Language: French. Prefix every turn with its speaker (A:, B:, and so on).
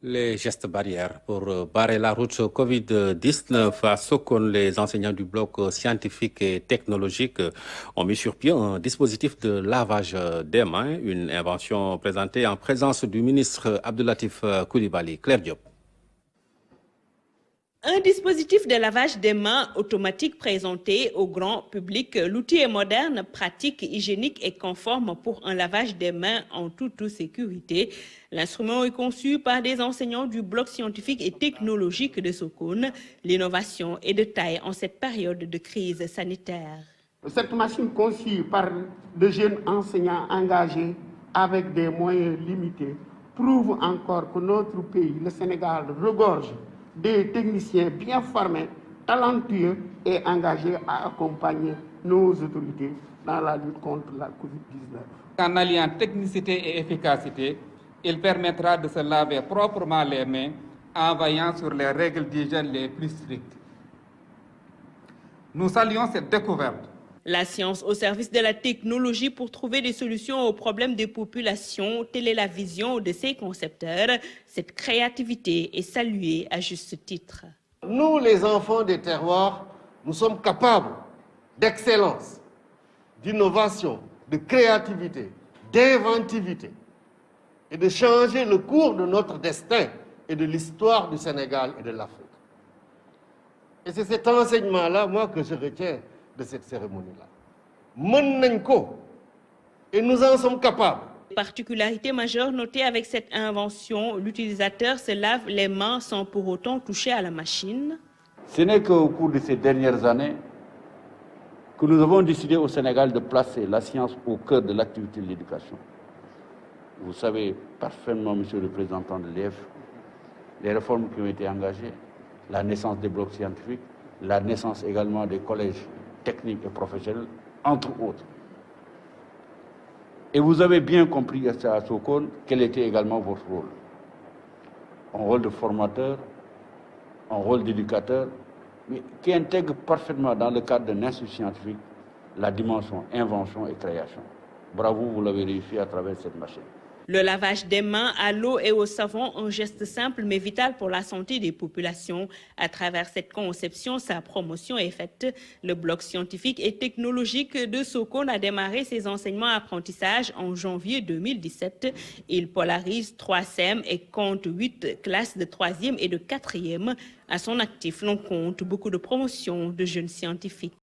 A: Les gestes barrières pour barrer la route Covid-19 à Sokone, les enseignants du bloc scientifique et technologique ont mis sur pied un dispositif de lavage des mains, une invention présentée en présence du ministre Abdoulatif Coulibaly. Claire Diop.
B: Un dispositif de lavage des mains automatique présenté au grand public. L'outil est moderne, pratique, hygiénique et conforme pour un lavage des mains en toute sécurité. L'instrument est conçu par des enseignants du bloc scientifique et technologique de Sokone. L'innovation est de taille en cette période de crise sanitaire.
C: Cette machine conçue par de jeunes enseignants engagés avec des moyens limités prouve encore que notre pays, le Sénégal, regorge des techniciens bien formés, talentueux et engagés à accompagner nos autorités dans la lutte contre la Covid-19.
D: En alliant technicité et efficacité, il permettra de se laver proprement les mains en veillant sur les règles d'hygiène les plus strictes. Nous saluons cette découverte.
B: La science au service de la technologie pour trouver des solutions aux problèmes des populations, telle est la vision de ses concepteurs. Cette créativité est saluée à juste titre.
E: Nous, les enfants des terroirs, nous sommes capables d'excellence, d'innovation, de créativité, d'inventivité et de changer le cours de notre destin et de l'histoire du Sénégal et de l'Afrique. Et c'est cet enseignement-là, moi, que je retiens de cette cérémonie-là. Et nous en sommes capables.
B: Particularité majeure notée avec cette invention, l'utilisateur se lave les mains sans pour autant toucher à la machine.
F: Ce n'est qu'au cours de ces dernières années que nous avons décidé au Sénégal de placer la science au cœur de l'activité de l'éducation. Vous savez parfaitement, monsieur le représentant de l'EF, les réformes qui ont été engagées, la naissance des blocs scientifiques, la naissance également des collèges techniques et professionnels, entre autres. Et vous avez bien compris à Sokone quel était également votre rôle. Un rôle de formateur, un rôle d'éducateur, mais qui intègre parfaitement dans le cadre d'un institut scientifique la dimension invention et création. Bravo, vous l'avez réussi à travers cette machine.
B: Le lavage des mains à l'eau et au savon, un geste simple mais vital pour la santé des populations. À travers cette conception, sa promotion est faite. Le bloc scientifique et technologique de Sokone a démarré ses enseignements-apprentissages en janvier 2017. Il polarise 3 CEM et compte 8 classes de 3e et de 4e. À son actif, l'on compte beaucoup de promotions de jeunes scientifiques.